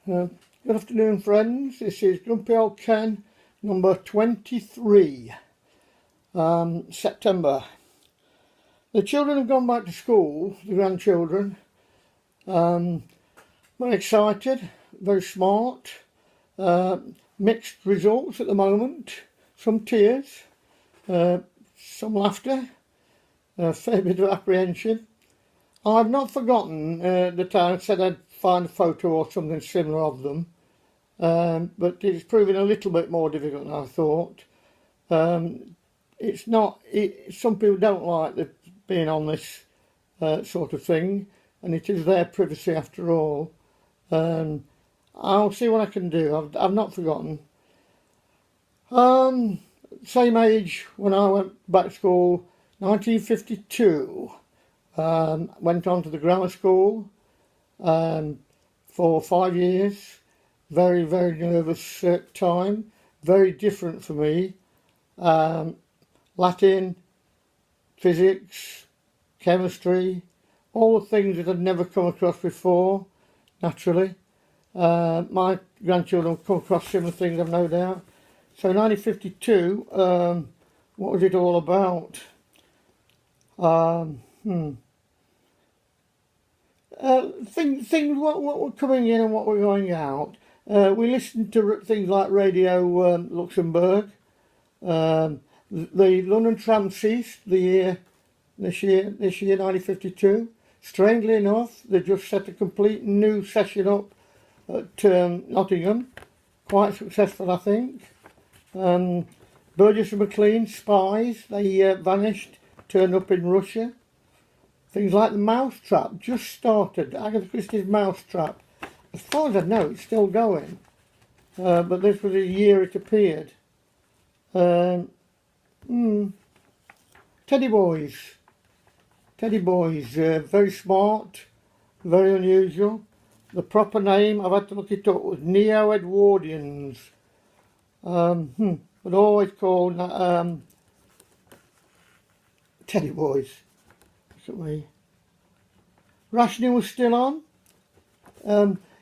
Uh, Good afternoon, friends. This is Grumpy Old Ken, number 23, September. The children have gone back to school, the grandchildren. Very excited, very smart. Mixed results at the moment. Some tears, some laughter, a fair bit of apprehension. I've not forgotten that I said I'd find a photo or something similar of them. But it's proving a little bit more difficult than I thought. It's not. Some people don't like being on this sort of thing, and it is their privacy after all. I'll see what I can do. I've not forgotten. Same age when I went back to school, 1952. Went on to the grammar school for 5 years. Very, very nervous time. Very different for me. Latin, physics, chemistry, all the things that I'd never come across before, naturally. My grandchildren have come across similar things, I've no doubt. So 1952, what was it all about? Things what were coming in and what were going out. We listened to things like Radio Luxembourg. The London Tram ceased this year 1952. Strangely enough, they just set a complete new session up at Nottingham. Quite successful, I think. Burgess and McLean, spies, they vanished, turned up in Russia. Things like the Mousetrap just started. Agatha Christie's Mousetrap. As far as I know, it's still going. But this was the year it appeared. Teddy Boys. Teddy Boys, very smart, very unusual. The proper name, I've had to look it up, was Neo-Edwardians. But always called Teddy Boys. Look at me. Rationing was still on.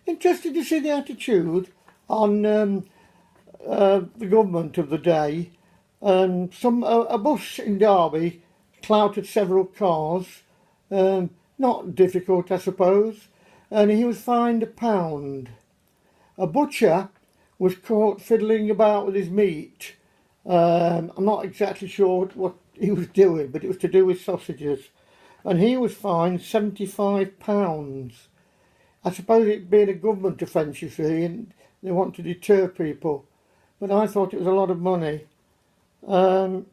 Interested to see the attitude on the government of the day. A bus in Derby clouted several cars. Not difficult, I suppose. And he was fined £1. A butcher was caught fiddling about with his meat. I'm not exactly sure what he was doing, but it was to do with sausages. And he was fined £75. I suppose it being a government offence, you see, and they want to deter people. But I thought it was a lot of money. A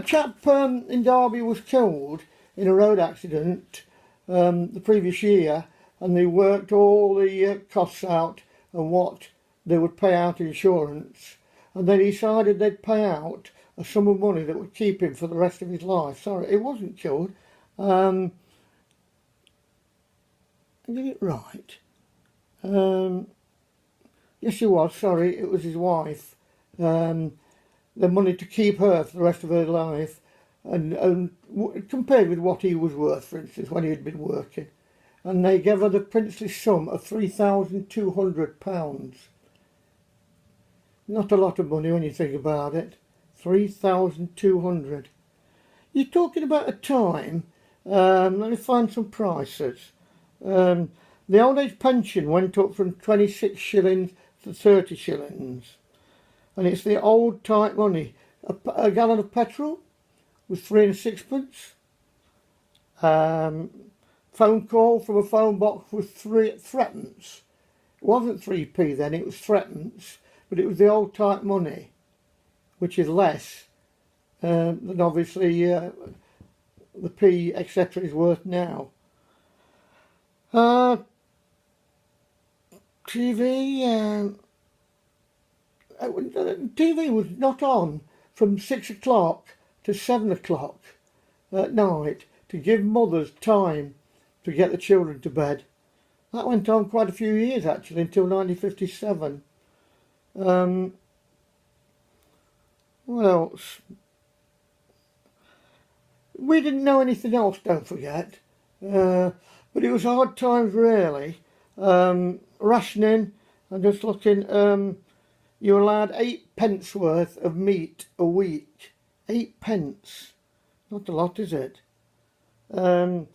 chap in Derby was killed in a road accident the previous year, and they worked all the costs out and what they would pay out insurance, and they decided they'd pay out a sum of money that would keep him for the rest of his life. Sorry, he wasn't killed. I did it right. Yes, he was. Sorry, it was his wife. The money to keep her for the rest of her life, and compared with what he was worth, for instance, when he had been working, and they gave her the princely sum of £3,200. Not a lot of money when you think about it. 3,200. You're talking about a time. Let me find some prices. The old age pension went up from 26 shillings to 30 shillings. And it's the old type money. A gallon of petrol was 3 and 6pence. Phone call from a phone box was 3 threepence. It wasn't 3p then, it was threepence. But it was the old type money, which is less than obviously the p, etc. is worth now. TV... TV was not on from 6 o'clock to 7 o'clock at night to give mothers time to get the children to bed. That went on quite a few years actually, until 1957. What else? We didn't know anything else, don't forget. But it was hard times really. Rationing, I'm just looking, you're allowed 8p worth of meat a week. 8p. Not a lot, is it? I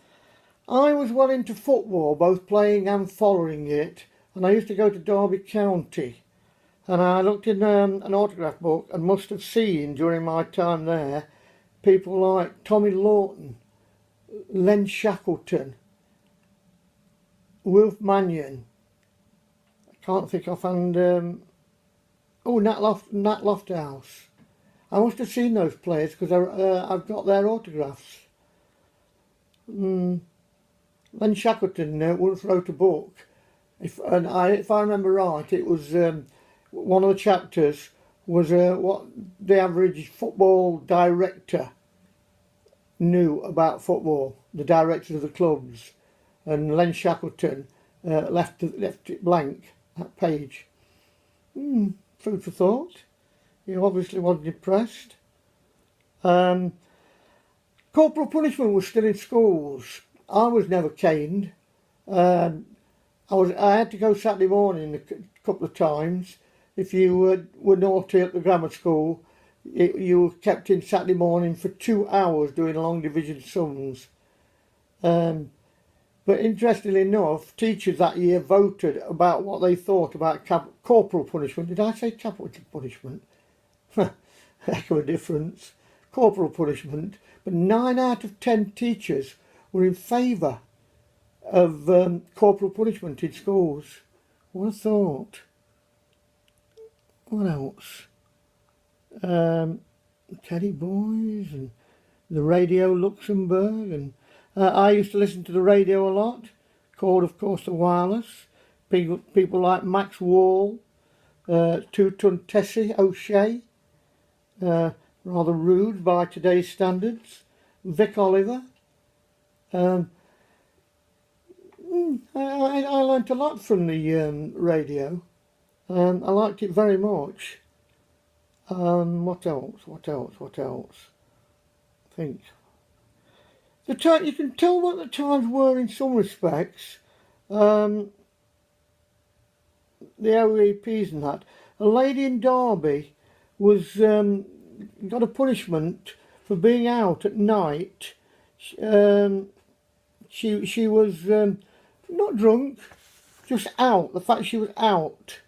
was well into football, both playing and following it, and I used to go to Derby County. And I looked in an autograph book and must have seen during my time there people like Tommy Lawton, Len Shackleton, Wilf Mannion. I can't think offhand. Nat Lofthouse. I must have seen those players because I've got their autographs. Len Shackleton once wrote a book. If I remember right, it was one of the chapters was what the average football director knew about football, the directors of the clubs, and Len Shackleton left it blank, that page. Food for thought. He obviously wasn't impressed. Corporal punishment was still in schools. I was never caned. I had to go Saturday morning a couple of times. If you were naughty at the grammar school, you were kept in Saturday morning for 2 hours doing long division sums. But interestingly enough, teachers that year voted about what they thought about corporal punishment. Did I say capital punishment? Heck of a difference. Corporal punishment. But 9 out of 10 teachers were in favour of corporal punishment in schools. What a thought. What else? Teddy Boys and the Radio Luxembourg, and I used to listen to the radio a lot, called of course the Wireless. People like Max Wall, Two-Ton Tessie O'Shea, rather rude by today's standards, Vic Oliver. I learnt a lot from the radio. I liked it very much. What else? I think you can tell what the times were in some respects. The OEPs and that. A lady in Derby was got a punishment for being out at night. She was not drunk, just out. The fact she was out.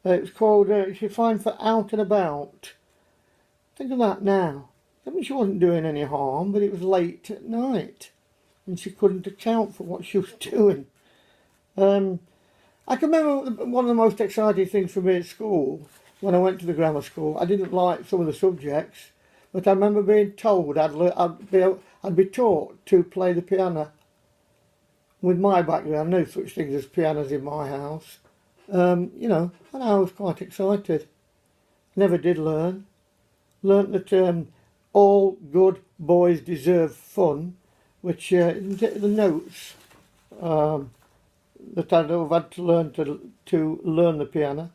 It was called, she fined for out and about. Think of that now. I mean, she wasn't doing any harm, but it was late at night. And she couldn't account for what she was doing. I can remember one of the most exciting things for me at school, when I went to the grammar school. I didn't like some of the subjects, but I remember being told I'd be taught to play the piano. With my background, no such things as pianos in my house. You know, and I was quite excited. Never did learn. Learnt that all good boys deserve fun, which the notes that I'd have had to learn to learn the piano.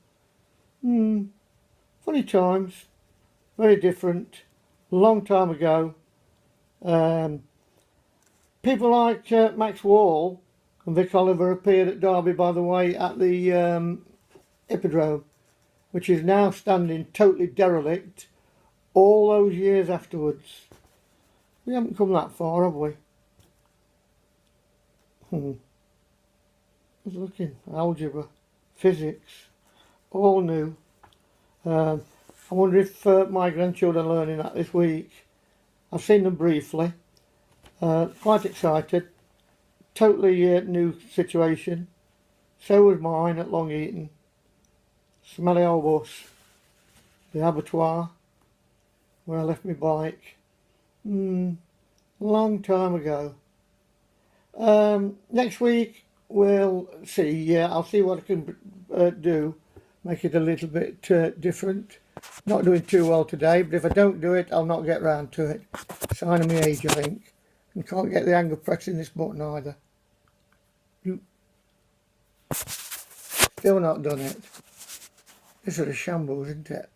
Funny times, very different, long time ago. People like Max Wall and Vic Oliver appeared at Derby, by the way, at the Hippodrome, which is now standing totally derelict all those years afterwards. We haven't come that far, have we? I was looking, algebra, physics, all new. I wonder if my grandchildren are learning that this week. I've seen them briefly. Quite excited. Totally new situation. So was mine at Long Eaton. Smelly old bus. The abattoir, where I left my bike. Long time ago. Next week we'll see. Yeah, I'll see what I can do. Make it a little bit different. Not doing too well today, but if I don't do it, I'll not get round to it. Sign of my age, I think. And can't get the hang of pressing this button either. Still not done it. This is a shambles, isn't it?